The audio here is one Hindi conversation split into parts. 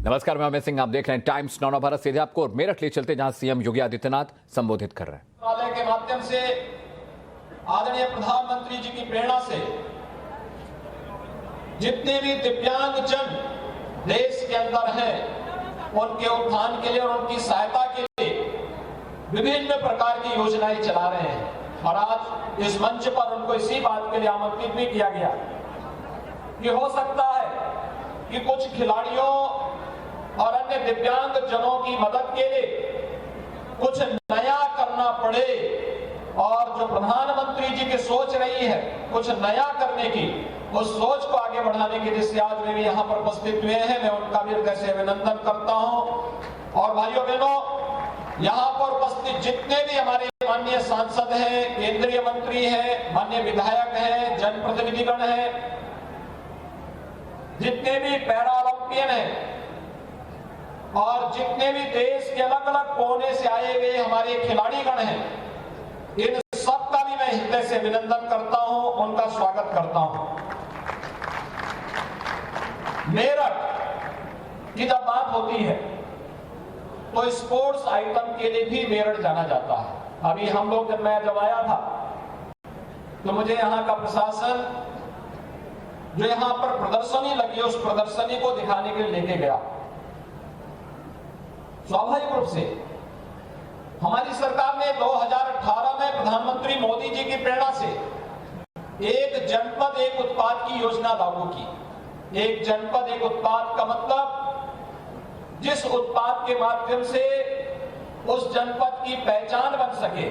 नमस्कार, मैं अमित सिंह। आप देख रहे हैं टाइम्स 9 भारत। सीधे आपको मेरठ ले चलते जहां सीएम योगी आदित्यनाथ संबोधित कर रहे हैं। मंत्रालय के माध्यम से आदरणीय प्रधानमंत्री जी की प्रेरणा से जितने भी दिव्यांग जन देश के अंदर हैं, उनके उत्थान के लिए और उनकी सहायता के लिए विभिन्न प्रकार की योजनाएं चला रहे हैं। और आज इस मंच पर उनको इसी बात के लिए आमंत्रित भी किया गया कि हो सकता है कि कुछ खिलाड़ियों और अन्य दिव्यांग जनों की मदद के लिए कुछ नया करना पड़े, और जो प्रधानमंत्री जी की सोच रही है कुछ नया करने की, उस सोच को आगे बढ़ाने के लिए आज वे भी यहाँ पर उपस्थित हुए हैं। मैं उनका भी हृदय से अभिनंदन करता हूँ। और भाइयों बहनों, यहाँ पर उपस्थित जितने भी हमारे माननीय सांसद हैं, केंद्रीय मंत्री हैं, माननीय विधायक हैं, जनप्रतिनिधिगण हैं, जितने भी पैरा ओलंपियन हैं और जितने भी देश के अलग अलग कोने से आए हुए हमारे खिलाड़ीगण हैं, इन सबका भी मैं हृदय से अभिनंदन करता हूं, उनका स्वागत करता हूं। मेरठ की जब बात होती है तो स्पोर्ट्स आइटम के लिए भी मेरठ जाना जाता है। अभी हम लोग जब आया था तो मुझे यहाँ का प्रशासन जो यहाँ पर प्रदर्शनी लगी, उस प्रदर्शनी को दिखाने के लिए लेके गया। स्वाभाविक रूप से हमारी सरकार ने 2018 में प्रधानमंत्री मोदी जी की प्रेरणा से एक जनपद एक उत्पाद की योजना लागू की। एक जनपद एक उत्पाद का मतलब जिस उत्पाद के माध्यम से उस जनपद की पहचान बन सके,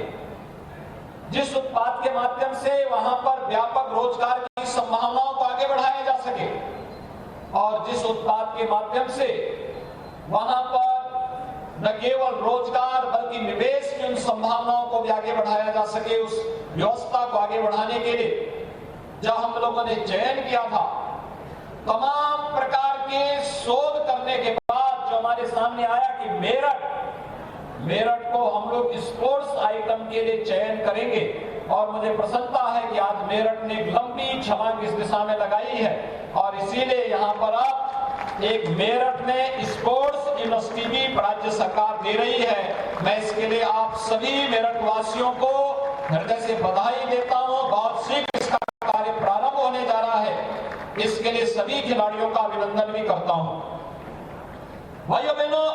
जिस उत्पाद के माध्यम से वहां पर व्यापक रोजगार की संभावनाओं को आगे बढ़ाया जा सके, और जिस उत्पाद के माध्यम से वहां पर न केवल रोजगार बल्कि निवेश की उन संभावनाओं को भी आगे बढ़ाया जा सके, उस व्यवस्था को आगे बढ़ाने के लिए जब हम लोगों ने चयन किया था, तमाम प्रकार के शोध करने के बाद जो हमारे सामने आया कि मेरठ को हम लोग स्पोर्ट्स आइटम के लिए चयन करेंगे। और मुझे प्रसन्नता है कि आज मेरठ ने एक लंबी छलांग इस दिशा में लगाई है, और इसीलिए यहाँ पर अब एक मेरठ में स्पोर्ट्स यूनिवर्सिटी भी राज्य सरकार दे रही है। मैं इसके लिए आप सभी मेरठ वासियों को हृदय से बधाई देता हूँ। बहुत शीघ्र इसका कार्य प्रारंभ होने जा रहा है, इसके लिए सभी खिलाड़ियों का अभिनंदन भी करता हूँ। भाइयों बहनों,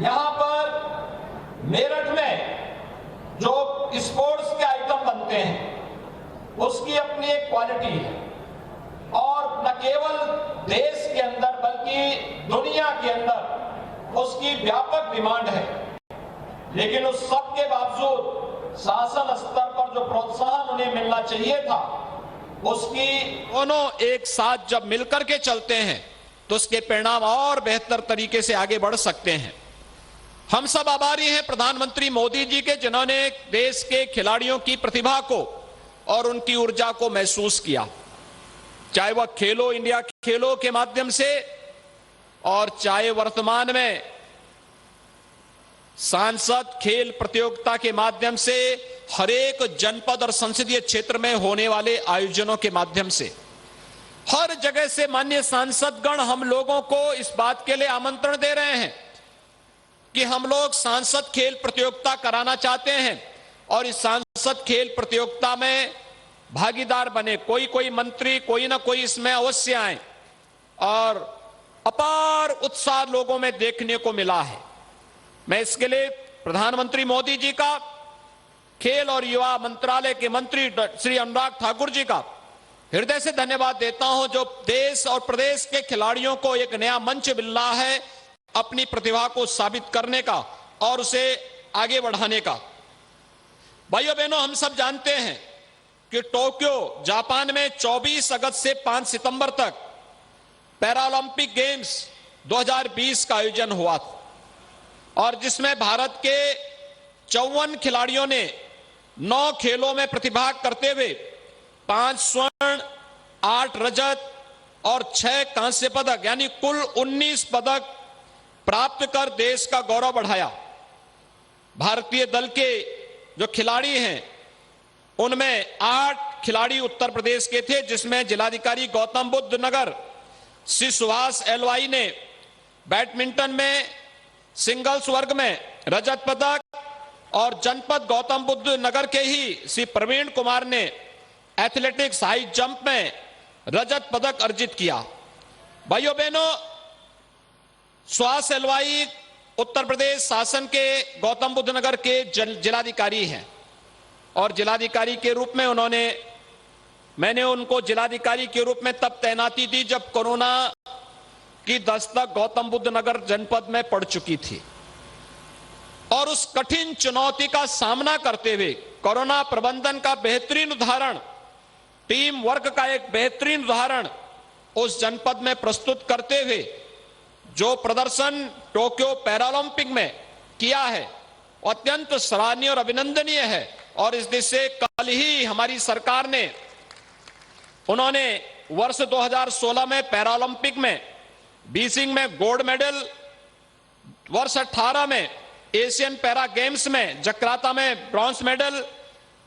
यहाँ पर मेरठ में जो स्पोर्ट्स के आइटम बनते हैं उसकी अपनी एक क्वालिटी है, और न केवल देश के अंदर बल्कि दुनिया के अंदर उसकी व्यापक डिमांड है। लेकिन उस सब के बावजूद शासन स्तर पर जो प्रोत्साहन उन्हें मिलना चाहिए था, उसकी दोनों एक साथ जब मिलकर के चलते हैं तो उसके परिणाम और बेहतर तरीके से आगे बढ़ सकते हैं। हम सब आभारी हैं प्रधानमंत्री मोदी जी के, जिन्होंने देश के खिलाड़ियों की प्रतिभा को और उनकी ऊर्जा को महसूस किया, चाहे वह खेलो इंडिया खेलों के माध्यम से और चाहे वर्तमान में सांसद खेल प्रतियोगिता के माध्यम से हर एक जनपद और संसदीय क्षेत्र में होने वाले आयोजनों के माध्यम से। हर जगह से माननीय सांसदगण हम लोगों को इस बात के लिए आमंत्रण दे रहे हैं कि हम लोग सांसद खेल प्रतियोगिता कराना चाहते हैं, और इस सांसद खेल प्रतियोगिता में भागीदार बने। कोई मंत्री कोई ना कोई इसमें अवश्य आए, और अपार उत्साह लोगों में देखने को मिला है। मैं इसके लिए प्रधानमंत्री मोदी जी का, खेल और युवा मंत्रालय के मंत्री श्री अनुराग ठाकुर जी का हृदय से धन्यवाद देता हूं, जो देश और प्रदेश के खिलाड़ियों को एक नया मंच मिल रहा है अपनी प्रतिभा को साबित करने का और उसे आगे बढ़ाने का। भाइयों बहनों, हम सब जानते हैं कि टोक्यो जापान में 24 अगस्त से 5 सितंबर तक पैरालंपिक गेम्स 2020 का आयोजन हुआ था, और जिसमें भारत के 54 खिलाड़ियों ने 9 खेलों में प्रतिभाग करते हुए 5 स्वर्ण, 8 रजत और 6 कांस्य पदक यानी कुल 19 पदक प्राप्त कर देश का गौरव बढ़ाया। भारतीय दल के जो खिलाड़ी हैं उनमें 8 खिलाड़ी उत्तर प्रदेश के थे, जिसमें जिलाधिकारी गौतम बुद्ध नगर श्री सुभाष एलवाई ने बैडमिंटन में सिंगल्स वर्ग में रजत पदक और जनपद गौतम बुद्ध नगर के ही श्री प्रवीण कुमार ने एथलेटिक्स हाई जंप में रजत पदक अर्जित किया। भाइयों बहनों, सुहास एलवाई उत्तर प्रदेश शासन के गौतम बुद्ध नगर के जिलाधिकारी हैं और जिलाधिकारी के रूप में मैंने उनको जिलाधिकारी के रूप में तब तैनाती दी जब कोरोना की दस्तक गौतम बुद्ध नगर जनपद में पड़ चुकी थी और उस कठिन चुनौती का सामना करते हुए कोरोना प्रबंधन का बेहतरीन उदाहरण, टीम वर्क का एक बेहतरीन उदाहरण उस जनपद में प्रस्तुत करते हुए जो प्रदर्शन टोक्यो पैरालंपिक में किया है अत्यंत सराहनीय और अभिनंदनीय है। और इस दिशा से कल ही हमारी सरकार ने उन्होंने वर्ष 2016 में पैरालंपिक में बीजिंग में गोल्ड मेडल, वर्ष 18 में एशियन पैरा गेम्स में जकार्ता में ब्रॉन्ज मेडल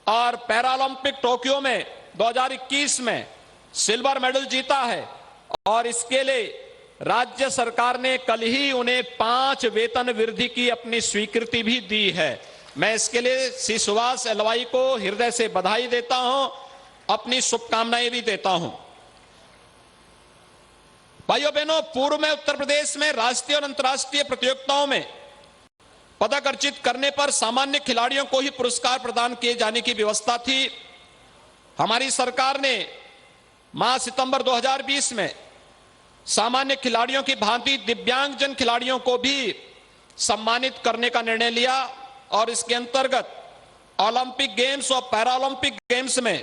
और पैरालंपिक टोक्यो में 2021 में सिल्वर मेडल जीता है। और इसके लिए राज्य सरकार ने कल ही उन्हें 5 वेतन वृद्धि की अपनी स्वीकृति भी दी है। मैं इसके लिए श्री सुहास एलवाई को हृदय से बधाई देता हूं, अपनी शुभकामनाएं भी देता हूं। भाइयों बहनों, पूर्व में उत्तर प्रदेश में राष्ट्रीय और अंतर्राष्ट्रीय प्रतियोगिताओं में पदक अर्जित करने पर सामान्य खिलाड़ियों को ही पुरस्कार प्रदान किए जाने की व्यवस्था थी। हमारी सरकार ने माह सितंबर 2020 में सामान्य खिलाड़ियों की भांति दिव्यांगजन खिलाड़ियों को भी सम्मानित करने का निर्णय लिया और इसके अंतर्गत ओलंपिक गेम्स और पैरालंपिक गेम्स में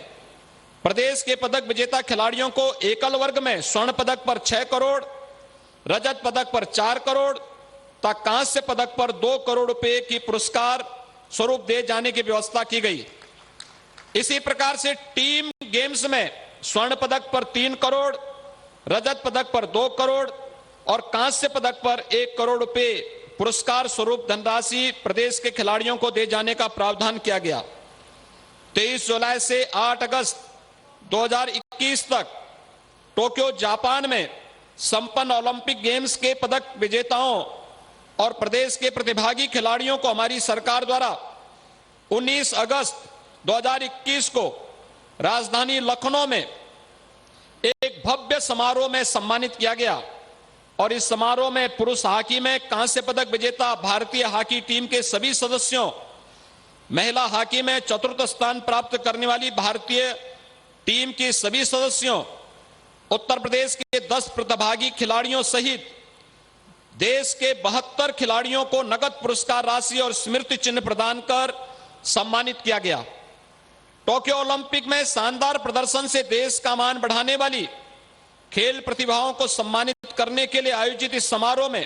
प्रदेश के पदक विजेता खिलाड़ियों को एकल वर्ग में स्वर्ण पदक पर 6 करोड़, रजत पदक पर 4 करोड़ तथा कांस्य पदक पर 2 करोड़ रुपए की पुरस्कार स्वरूप दिए जाने की व्यवस्था की गई। इसी प्रकार से टीम गेम्स में स्वर्ण पदक पर 3 करोड़, रजत पदक पर 2 करोड़ और कांस्य पदक पर 1 करोड़ रुपए पुरस्कार स्वरूप धनराशि प्रदेश के खिलाड़ियों को दे जाने का प्रावधान किया गया। 23 जुलाई से 8 अगस्त 2021 तक टोक्यो जापान में संपन्न ओलंपिक गेम्स के पदक विजेताओं और प्रदेश के प्रतिभागी खिलाड़ियों को हमारी सरकार द्वारा 19 अगस्त 2021 को राजधानी लखनऊ में एक भव्य समारोह में सम्मानित किया गया और इस समारोह में पुरुष हॉकी में कांस्य पदक विजेता भारतीय हॉकी टीम के सभी सदस्यों, महिला हॉकी में चतुर्थ स्थान प्राप्त करने वाली भारतीय टीम के सभी सदस्यों, उत्तर प्रदेश के 10 प्रतिभागी खिलाड़ियों सहित देश के 72 खिलाड़ियों को नगद पुरस्कार राशि और स्मृति चिन्ह प्रदान कर सम्मानित किया गया। टोक्यो ओलंपिक में शानदार प्रदर्शन से देश का मान बढ़ाने वाली खेल प्रतिभाओं को सम्मानित करने के लिए आयोजित इस समारोह में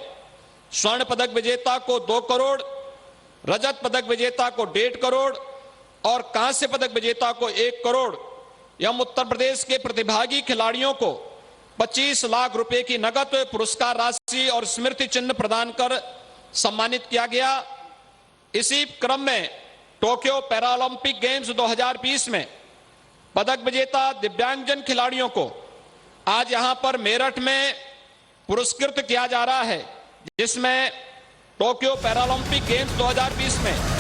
स्वर्ण पदक विजेता को 2 करोड़, रजत पदक विजेता को 1.5 करोड़ और कांस्य पदक विजेता को 1 करोड़ एवं उत्तर प्रदेश के प्रतिभागी खिलाड़ियों को 25 लाख रुपए की नगद पुरस्कार राशि और स्मृति चिन्ह प्रदान कर सम्मानित किया गया। इसी क्रम में टोक्यो पैरालंपिक गेम्स 2020 में पदक विजेता दिव्यांगजन खिलाड़ियों को आज यहां पर मेरठ में पुरस्कृत किया जा रहा है, जिसमें टोक्यो पैरालंपिक गेम्स 2020 में